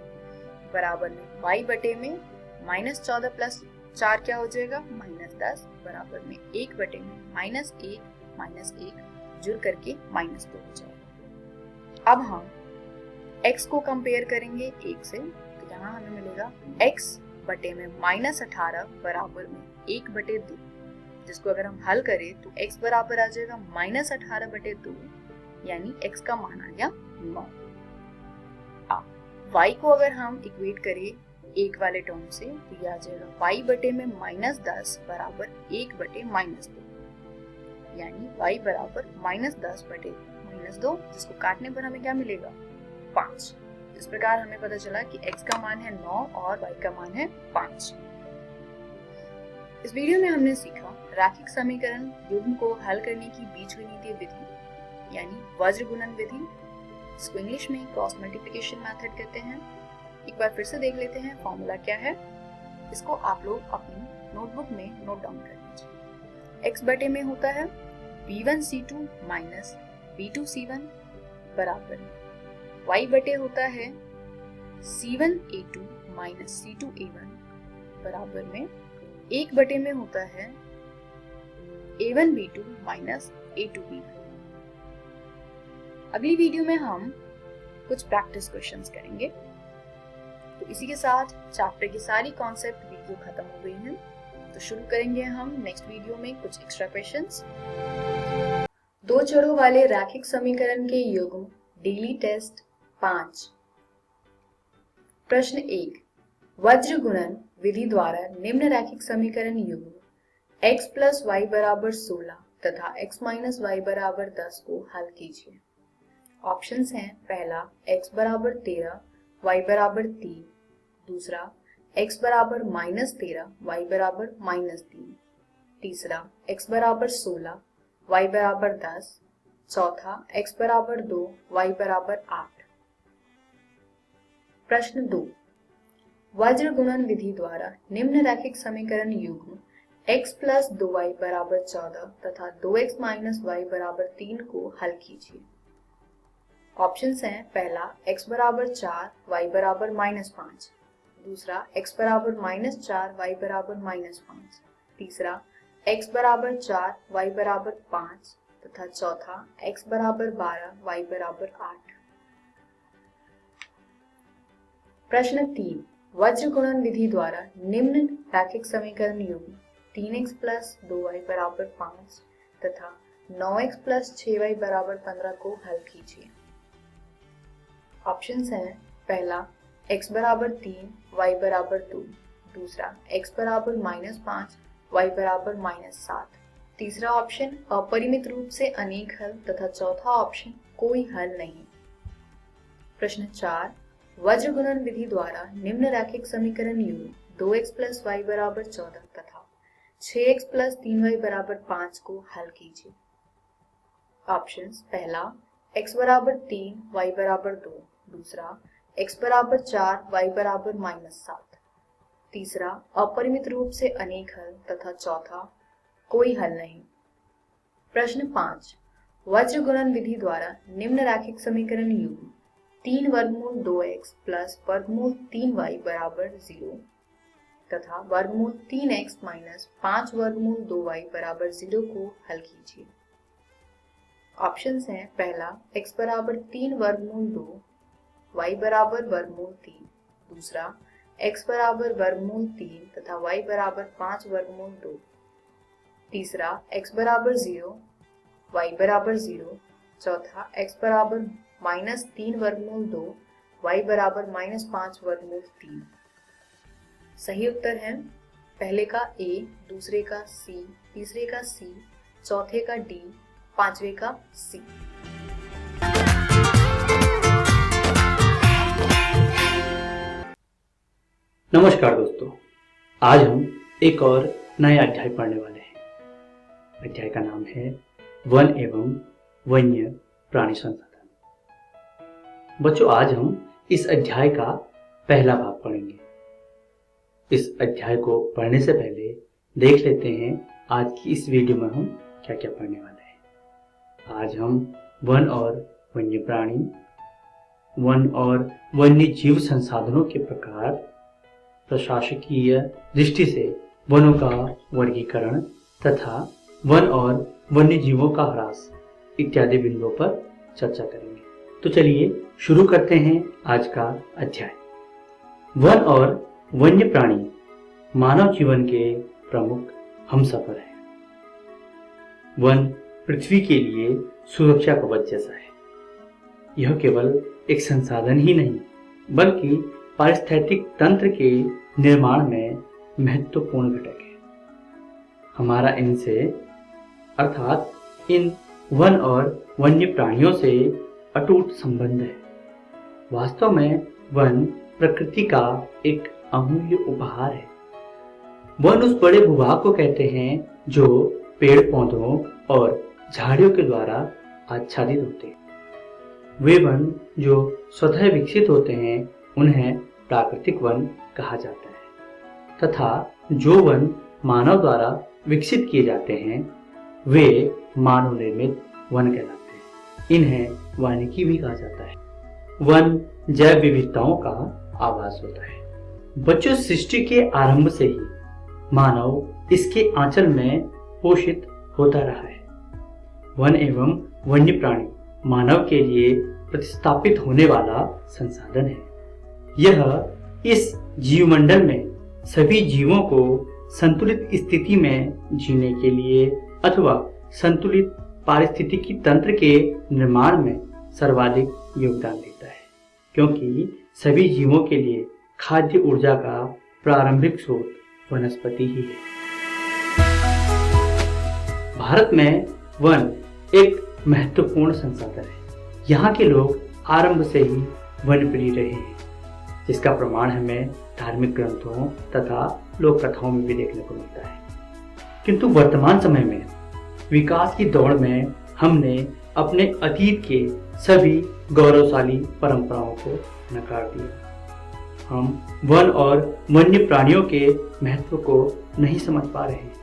बराबर में y बटे में -14 प्लस 4 क्या हो जाएगा -10 बराबर में 1 बटे में -1 1 जुड़ करके -2 हो जाएगा। अब हम x को कंपेयर करेंगे 1 से, तो यहाँ हमें मिलेगा x बटे में -18 बराबर में 1 बटे 2, जिसको अगर हम हल करें तो x बराबर आ जाएगा -18 बटे 2 यानी x का मान आ गया 9। अब y को अगर हम इक्वेट करें 1 वाले टर्म से तो यह आ जाएगा y बटे में -10 बराबर 1 बटे -2 यानी y बराबर -10 बटे -2, जिसको काटने पर हमें क्या मिलेगा 5। इस प्रकार हमें पता चला कि x का मान है 9 और y का मान है 5। इस वीडियो में हमने सीखा रैखिक समीकरण युग्म को हल करने की बीजगणितीय विधि यानी वज्र गुणन विधि, इसको इंग्लिश में क्रॉस मल्टीप्लिकेशन मेथड कहते हैं। एक बार फिर से देख लेते हैं फॉर्मूला क्या है। इसको आप लोग अपनी नोटबुक में नोट डाउन कर लीजिए। x बटे में होता है b1c2 माइनस b2c1 बराबर y बटे होता है c1a2 माइनस c2a1 बराबर में 1 बटे में होता है a1b2 माइनस a2b1। अगली वीडियो में हम कुछ प्रैक्टिस क्वेश्चंस करेंगे। तो इसी के साथ चैप्टर की सारी कॉन्सेप्ट वीडियो खत्म हो गई है, तो शुरू करेंगे हम नेक्स्ट वीडियो में कुछ एक्स्ट्रा क्वेश्चंस। 2 चरों वाले रैखिक समीकरण के युग्म डेली टेस्ट 5। प्रश्न 1, वज्र गुणन विधि द्वारा निम्न रैखिक समीकरण युग्म x प्लस वाई बराबर 16 तथा x माइनस वाई बराबर 10 को हल कीजिए। ऑप्शंस हैं, पहला x बराबर 13 y बराबर 3, दूसरा x बराबर -13 y बराबर -3, तीसरा x बराबर 16 y बराबर 10, चौथा x बराबर 2 y बराबर 8। प्रश्न 2, वज्र गुणन विधि द्वारा निम्न रैखिक समीकरण युग्म x प्लस 2y बराबर 14 तथा 2x माइनस y बराबर 3 को हल कीजिए। ऑप्शंस हैं, पहला x बराबर 4 y बराबर -5, दूसरा x बराबर -4 y बराबर -5, तीसरा x बराबर 4 y बराबर 5 तथा चौथा x बराबर 12 y बराबर 8। प्रश्न 3, वज्र गुणन विधि द्वारा निम्न रैखिक समीकरण युग्म 3x प्लस 2y बराबर 5 तथा 9x प्लस 6y बराबर 15 को हल कीजिए। ऑप्शंस हैं, पहला x बराबर 3 y बराबर 2, दूसरा x बराबर -5 y बराबर -7, तीसरा ऑप्शन अपरिमित रूप से अनेक हल तथा चौथा ऑप्शन कोई हल नहीं। प्रश्न 4, वज्र गुणन विधि द्वारा निम्न रैखिक समीकरण युग्म 2x प्लस y बराबर 14 तथा 6x प्लस 3y बराबर 5 को हल कीजिए। ऑप्शंस, पहला x बराबर 3 y बराबर 2, दूसरा x बराबर 4 y बराबर -7, तीसरा अपरिमित रूप से अनेक हल तथा चौथा कोई हल नहीं। प्रश्न 5, वज्र गुणन विधि द्वारा निम्न रैखिक समीकरण युग्म 3 वर्गमूल 2x प्लस वर्गमूल 3y बराबर 0 तथा वर्गमूल 3x माइनस 5 वर्गमूल 2y बराबर 0 को हल कीजिए। ऑप्शंस हैं, पहला x बराबर 3 वर्गमूल 2 y बराबर वर्गमूल 3, दूसरा x बराबर वर्गमूल 3 तथा y बराबर 5 वर्गमूल 2, तीसरा x बराबर 0 y बराबर 0, चौथा x बराबर -3 वर्गमूल 2, y बराबर -5 वर्गमूल 3। सही उत्तर है पहले का A, दूसरे का C, तीसरे का C, चौथे का D, पांचवे का C।
नमस्कार दोस्तों, आज हम एक और नया अध्याय पढ़ने वाले हैं। अध्याय का नाम है वन एवं वन्य प्राणी संसाधन। बच्चों, आज हम इस अध्याय का पहला भाग पढ़ेंगे। इस अध्याय को पढ़ने से पहले देख लेते हैं आज की इस वीडियो में हम क्या क्या पढ़ने वाले हैं। आज हम वन और वन्य प्राणी, वन और वन्य जीव संसाधनों के प्रकार, प्रशासकीय दृष्टि से वनों का वर्गीकरण तथा वन और वन्य जीवों का ह्रास इत्यादि बिंदुओं पर चर्चा करेंगे। तो चलिए शुरू करते हैं आज का अध्याय। वन और वन्य प्राणी मानव जीवन के प्रमुख हमसफर हैं। वन पृथ्वी के लिए सुरक्षा कवच जैसा है। यह केवल एक संसाधन ही नहीं बल्कि पारिस्थितिक तंत्र के निर्माण में महत्वपूर्ण घटक है। हमारा इनसे अर्थात इन वन और वन्य प्राणियों से अटूट संबंध है। वास्तव में वन प्रकृति का एक अमूल्य उपहार है। वन उस बड़े भूभाग को कहते हैं जो पेड़ पौधों और झाड़ियों के द्वारा आच्छादित होते हैं। वे वन जो स्वतः विकसित होते हैं उन्हें प्राकृतिक वन कहा जाता है तथा जो वन मानव द्वारा विकसित किए जाते हैं वे मानव निर्मित वन कहलाते हैं। इन्हें वानिकी भी कहा जाता है। वन जैव विविधताओं का आवास होता है। बच्चों, सृष्टि के आरंभ से ही मानव इसके आंचल में पोषित होता रहा है। वन एवं वन्य प्राणी मानव के लिए प्रतिस्थापित होने वाला संसाधन है। यह इस जीवमंडल में सभी जीवों को संतुलित स्थिति में जीने के लिए अथवा संतुलित पारिस्थितिकी तंत्र के निर्माण में सर्वाधिक योगदान देता है, क्योंकि सभी जीवों के लिए खाद्य ऊर्जा का प्रारंभिक स्रोत वनस्पति ही है। भारत में वन एक महत्वपूर्ण संसाधन है। यहाँ के लोग आरंभ से ही वन प्रिय रहे हैं, जिसका प्रमाण हमें धार्मिक ग्रंथों तथा लोक कथाओं में भी देखने को मिलता है। किंतु वर्तमान समय में विकास की दौड़ में हमने अपने अतीत के सभी गौरवशाली परंपराओं को नकार दिया। हम वन और वन्य प्राणियों के महत्व को नहीं समझ पा रहे हैं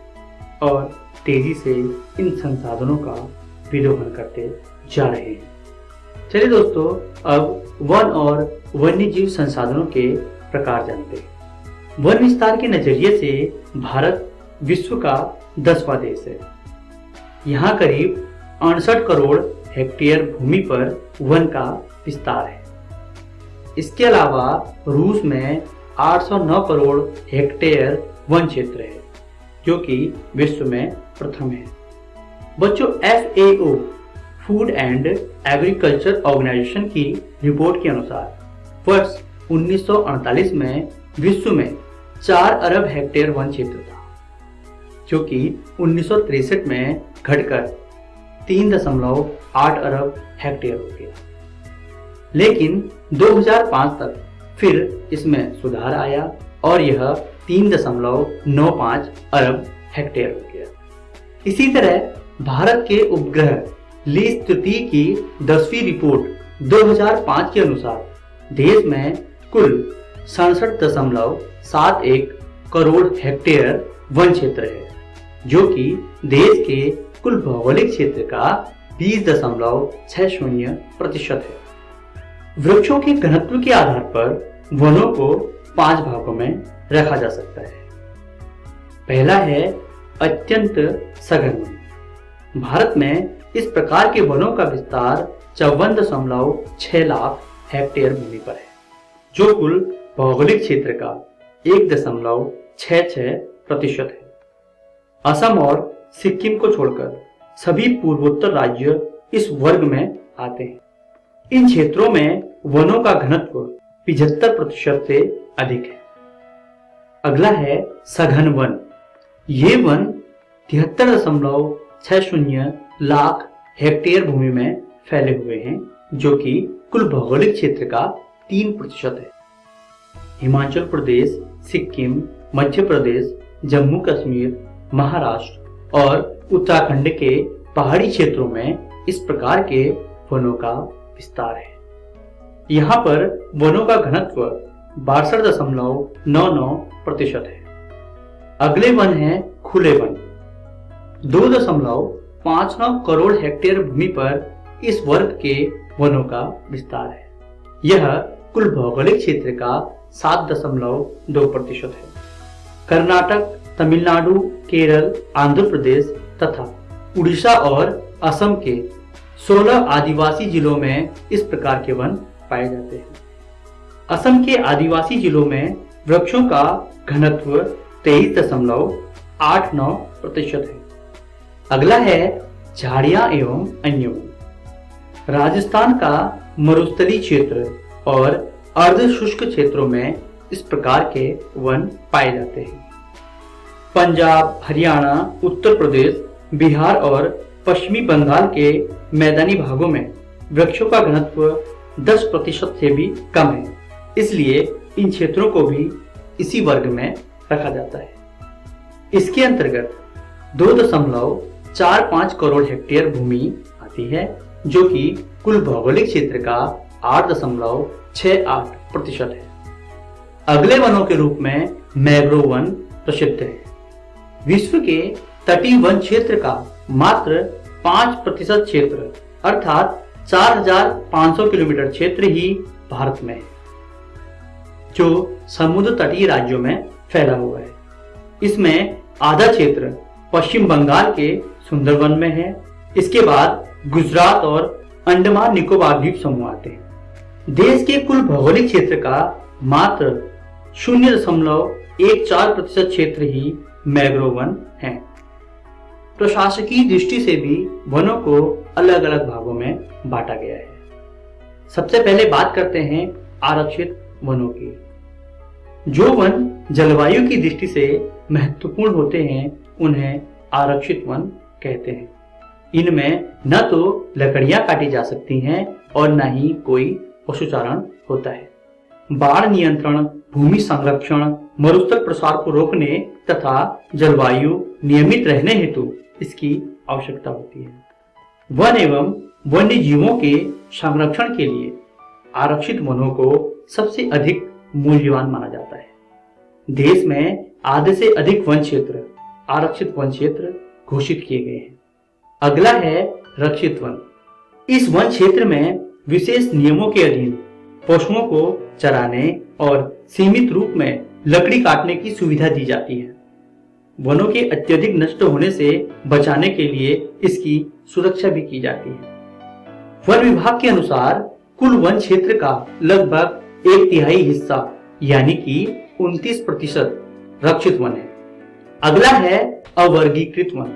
और तेजी से इन संसाधनों का विलोपन करते जा रहे हैं। चलिए दोस्तों, अब वन और वन्य जीव संसाधनों के प्रकार जानते हैं। वन विस्तार के नजरिए से भारत विश्व का 10वां देश है। यहाँ करीब 68 करोड़ हेक्टेयर भूमि पर वन का विस्तार है। इसके अलावा रूस में 809 करोड़ हेक्टेयर वन क्षेत्र है, जो कि विश्व में प्रथम है। बच्चों, FAO food and agriculture organisation की रिपोर्ट के अनुसार वर्ष 1948 में विश्व में 4 अरब हेक्टेयर वन क्षेत्र था, जो कि 1963 में घटकर 3.8 अरब हेक्टेयर हो गया। लेकिन 2005 तक फिर इसमें सुधार आया और यह 3.95 अरब हेक्टेयर हो गया। इसी तरह भारत के उपग्रह ली स्थिति की 10वीं रिपोर्ट 2005 के अनुसार देश में कुल 67.71 करोड़ हेक्टेयर वन क्षेत्र है, जो कि देश के कुल भौगोलिक क्षेत्र का 20.60% है। वृक्षों के घनत्व के आधार पर वनों को 5 भागों में रखा जा सकता है। पहला है अत्यंत सघन वन। भारत में इस प्रकार के वनों का विस्तार 54.6 लाख हेक्टेयर भूमि पर है, जो कुल भौगोलिक क्षेत्र का 1.66% है। असम और सिक्किम को छोड़कर सभी पूर्वोत्तर राज्य इस वर्ग में आते हैं। इन क्षेत्रों में वनों का घनत्व 75% से अधिक है। अगला है सघन वन। ये वन 73.60 लाख हेक्टेयर भूमि में फैले हुए हैं, जो कि कुल भौगोलिक क्षेत्र का 3% है। हिमाचल प्रदेश, सिक्किम, मध्य प्रदेश, जम्मू कश्मीर, महाराष्ट्र और उत्तराखंड के पहाड़ी क्षेत्रों में इस प्रकार के वनों का विस्तार है। यहाँ पर वनों का घनत्व 62.99% है। अगले वन है खुले वन। 2.59 करोड़ हेक्टेयर भूमि पर इस वर्ग के वनों का विस्तार है। यह कुल भौगोलिक क्षेत्र का 7.2% है। कर्नाटक, तमिलनाडु, केरल, आंध्र प्रदेश तथा उड़ीसा और असम के 16 आदिवासी जिलों में इस प्रकार के वन पाए जाते हैं। असम के आदिवासी जिलों में वृक्षों का घनत्व 23.89% है। अगला है झाड़ियां एवं अन्य वन। राजस्थान का मरुस्थलीय क्षेत्र और अर्ध शुष्क क्षेत्रों में इस प्रकार के वन पाए जाते हैं। पंजाब, हरियाणा, उत्तर प्रदेश, बिहार और पश्चिमी बंगाल के मैदानी भागों में वृक्षों का घनत्व 10% से भी कम है, इसलिए इन क्षेत्रों को भी इसी वर्ग में रखा जाता है। इसके अंतर्गत 2.45 करोड़ हेक्टेयर भूमि आती है, जो कि कुल भौगोलिक क्षेत्र का 8.68% है। अगले वनों के रूप में मैंग्रोव वन प्रसिद्ध है। विश्व के तटीय वन क्षेत्र का मात्र 5% क्षेत्र अर्थात 4,500 किलोमीटर क्षेत्र ही भारत में है, जो समुद्र तटीय राज्यों में फैला हुआ है। इसमें आधा क्षेत्र पश्चिम बंगाल के सुंदरवन में है। इसके बाद गुजरात और अंडमान निकोबार द्वीप समूह आते हैं। देश के कुल भौगोलिक क्षेत्र का मात्र 0.14% क्षेत्र ही मैंग्रोव वन है। प्रशासकीय दृष्टि से भी वनों को अलग अलग भागों में बांटा गया है। सबसे पहले बात करते हैं आरक्षित वनों की। जो वन जलवायु की दृष्टि से महत्वपूर्ण होते हैं, उन्हें आरक्षित वन कहते हैं। इनमें न तो लकड़ियां काटी जा सकती हैं और न ही कोई पशुचारण होता है। बाढ़ नियंत्रण, भूमि संरक्षण, मरुस्थल प्रसार को रोकने तथा जलवायु नियमित रहने हेतु इसकी आवश्यकता होती है। वन एवं वन्य जीवों के संरक्षण के लिए आरक्षित वनों को सबसे अधिक मूल्यवान माना जाता है। देश में आधे से अधिक वन क्षेत्र आरक्षित वन क्षेत्र घोषित किए गए हैं। अगला है रक्षित वन। इस वन क्षेत्र में विशेष नियमों के अधीन पशुओं को चराने और सीमित रूप में लकड़ी काटने की सुविधा दी जाती है। वनों के अत्यधिक नष्ट होने से बचाने के लिए इसकी सुरक्षा भी की जाती है। वन विभाग के अनुसार कुल वन क्षेत्र का लगभग 1/3 हिस्सा यानी कि 29% रक्षित वन है। अगला है अवर्गीकृत वन।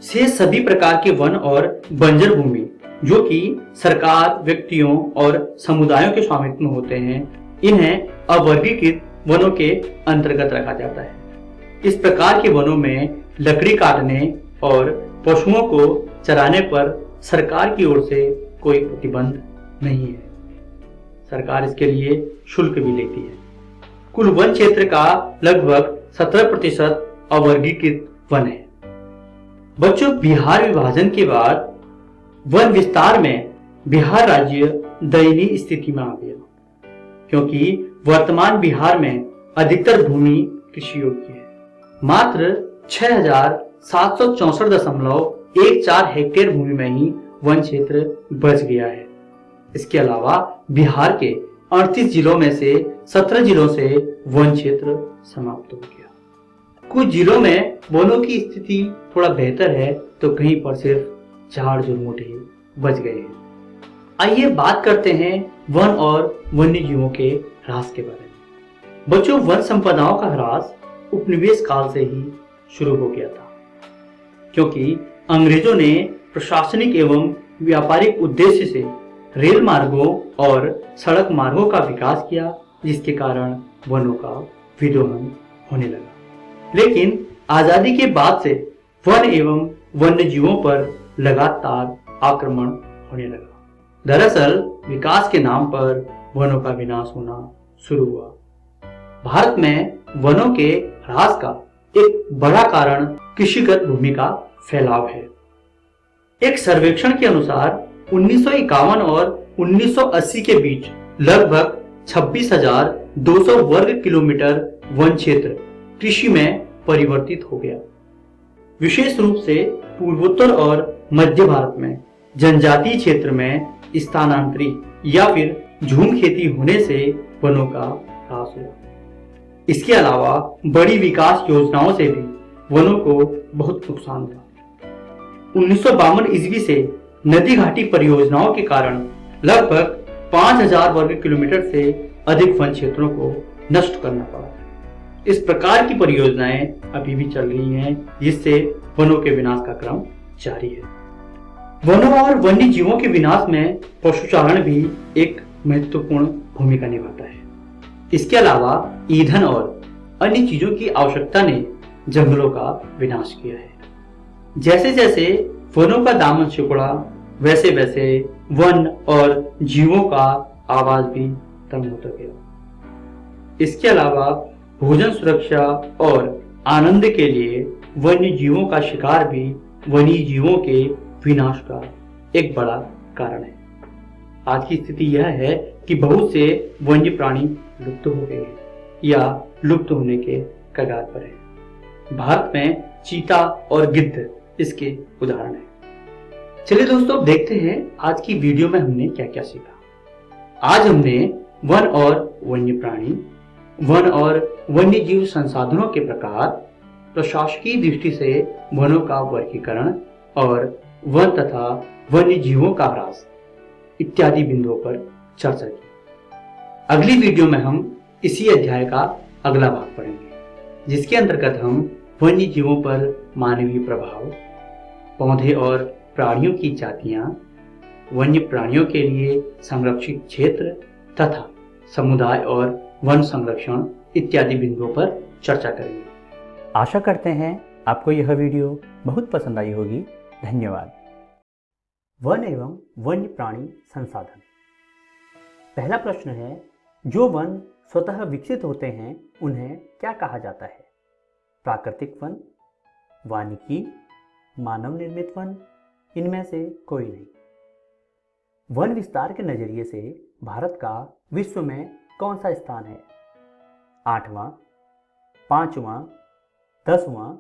से सभी प्रकार के वन और बंजर भूमि जो कि सरकार, व्यक्तियों और समुदायों के स्वामित्व में होते हैं, इन्हें अवर्गीकृत वनों के अंतर्गत रखा जाता है। इस प्रकार के वनों में लकड़ी काटने और पशुओं को चराने पर सरकार की ओर से कोई प्रतिबंध नहीं है। सरकार इसके लिए शुल्क भी लेती है। कुल वन क्षेत्र का लगभग 17% अवर्गीकृत वन है। बच्चों, बिहार विभाजन के बाद वन विस्तार में बिहार राज्य दयनीय स्थिति में आ गया, क्योंकि वर्तमान बिहार में अधिकतर भूमि कृषि योग्य है। मात्र 6,764.14 हेक्टेयर भूमि में ही वन क्षेत्र बच गया है। इसके अलावा बिहार के 38 जिलों में से 17 जिलों से वन क्षेत्र समाप्त हो गया। कुछ जिलों में वनों की स्थिति थोड़ा बेहतर है, तो कहीं पर सिर्फ झाड़ झुरमुट ही बच गए हैं। आइए बात करते हैं वन और वन्य जीवों के ह्रास के बारे में। बच्चों, वन संपदाओं का ह्रास उपनिवेश काल से ही शुरू हो गया था, क्योंकि अंग्रेजों ने प्रशासनिक एवं व्यापारिक उद्देश्य से रेल मार्गों और सड़क मार्गों का विकास किया, जिसके कारण वनों का विदोहन होने लगा। लेकिन आजादी के बाद से वन एवं वन्य जीवों पर लगातार आक्रमण होने लगा। दरअसल विकास के नाम पर वनों का विनाश होना शुरू हुआ। भारत में वनों के ह्रास का एक बड़ा कारण कृषिगत भूमि का फैलाव है। एक सर्वेक्षण के अनुसार 1951 और 1980 के बीच लगभग 26,200 वर्ग किलोमीटर वन क्षेत्र कृषि में परिवर्तित हो गया। विशेष रूप से पूर्वोत्तर और मध्य भारत में जनजातीय क्षेत्र में स्थानांतरित या फिर झूम खेती होने से वनों का ह्रास हुआ। इसके अलावा बड़ी विकास योजनाओं से भी वनों को बहुत नुकसान हुआ। 1952 ईस्वी से नदी घाटी परियोजनाओं के कारण लगभग 5,000 वर्ग किलोमीटर से अधिक वन क्षेत्रों को नष्ट करना पड़ा। इस प्रकार की परियोजनाएं अभी भी चल रही हैं, जिससे वनों के विनाश का क्रम जारी है। वनों और वन्य जीवों के विनाश में पशुचारण भी एक महत्वपूर्ण भूमिका निभाता है। इसके अलावा ईंधन और अन्य चीजों की आवश्यकता ने जंगलों का विनाश किया है। जैसे जैसे वनों का दामन सिकुड़ा, वैसे वैसे वन और जीवों का आवाज भी कम होता गया। इसके अलावा भोजन सुरक्षा और आनंद के लिए वन्य जीवों का शिकार भी वन्य जीवों के विनाश का एक बड़ा कारण है। आज की स्थिति यह है कि बहुत से वन्य प्राणी लुप्त हो गए हैं या लुप्त होने के कगार पर है। भारत में चीता और गिद्ध इसके उदाहरण हैं। चलिए दोस्तों, देखते हैं आज की वीडियो में हमने क्या क्या सीखा। आज हमने वन और वन्य प्राणी, वन और वन्य जीव संसाधनों के प्रकार, प्रशासकीय दृष्टि से वनों का वर्गीकरण और वन तथा वन्य जीवों का ह्रास इत्यादि बिंदुओं पर चर्चा की। अगली वीडियो में हम इसी अध्याय का अगला भाग पढ़ेंगे, जिसके अंतर्गत हम वन्य जीवों पर मानवीय प्रभाव, पौधे और प्राणियों की जातियां, वन्य प्राणियों के लिए संरक्षित क्षेत्र तथा समुदाय और वन संरक्षण इत्यादि बिंदुओं पर चर्चा करेंगे। आशा करते हैं आपको यह वीडियो बहुत पसंद आई होगी। धन्यवाद। वन एवं वन्य प्राणी संसाधन। पहला प्रश्न है, जो वन स्वतः विकसित होते हैं उन्हें क्या कहा जाता है? प्राकृतिक वन, वानिकी, मानव निर्मित वन, इनमें से कोई नहीं। वन विस्तार के नजरिए से भारत का विश्व में कौन सा स्थान है? 8वां, 5वां, 10वां,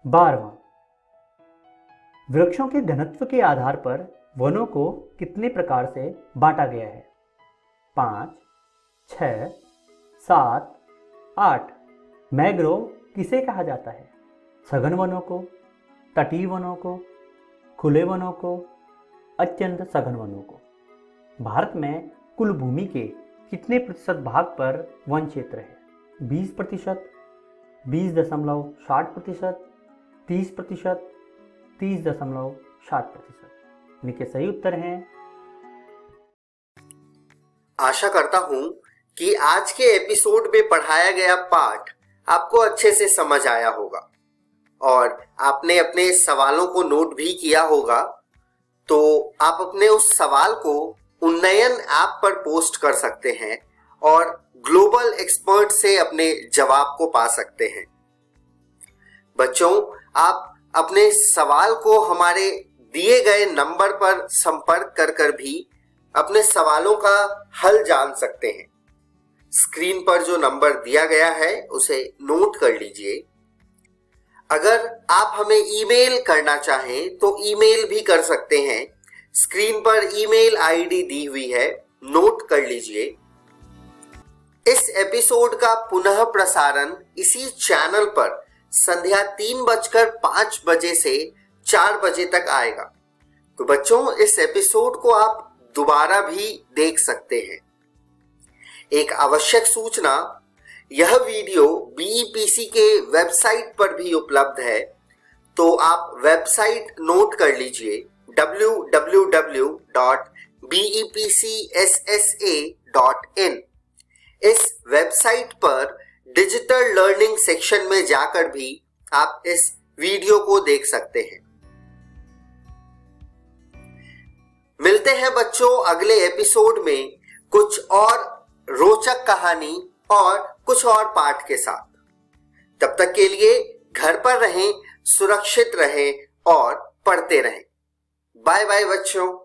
12वां। वृक्षों के घनत्व के आधार पर वनों को कितने प्रकार से बांटा गया है? 5, 6, 7, 8। मैंग्रोव किसे कहा जाता है? सघन वनों को, तटीय वनों को, खुले वनों को, अत्यंत सघन वनों को। भारत में कुल भूमि के कितने प्रतिशत भाग पर वन क्षेत्र है? 20%, 20.60%, 30%, 30.60%। इनके सही उत्तर हैं।
आशा करता हूं कि आज के एपिसोड में पढ़ाया गया पाठ आपको अच्छे से समझ आया होगा और आपने अपने सवालों को नोट भी किया होगा। तो आप अपने उस सवाल को उन्नयन ऐप पर पोस्ट कर सकते हैं और ग्लोबल एक्सपर्ट से अपने जवाब को पा सकते हैं। बच्चों, आप अपने सवाल को हमारे दिए गए नंबर पर संपर्क कर भी अपने सवालों का हल जान सकते हैं। स्क्रीन पर जो नंबर दिया गया है उसे नोट कर लीजिए। अगर आप हमें ईमेल करना चाहें तो ईमेल भी कर सकते हैं। स्क्रीन पर ईमेल आईडी दी हुई है, नोट कर लीजिए। इस एपिसोड का पुनः प्रसारण इसी चैनल पर संध्या 3:05 से 4 बजे तक आएगा। तो बच्चों, इस एपिसोड को आप दोबारा भी देख सकते हैं। एक आवश्यक सूचना, यह वीडियो बीईपीसी के वेबसाइट पर भी उपलब्ध है, तो आप वेबसाइट नोट कर लीजिए www.neem.in BEPCSSA.in। इस वेबसाइट पर डिजिटल लर्निंग सेक्शन में जाकर भी आप इस वीडियो को देख सकते हैं। मिलते हैं बच्चों अगले एपिसोड में कुछ और रोचक कहानी और कुछ और पाठ के साथ। तब तक के लिए घर पर रहें, सुरक्षित रहें और पढ़ते रहें। बाय बाय बच्चों।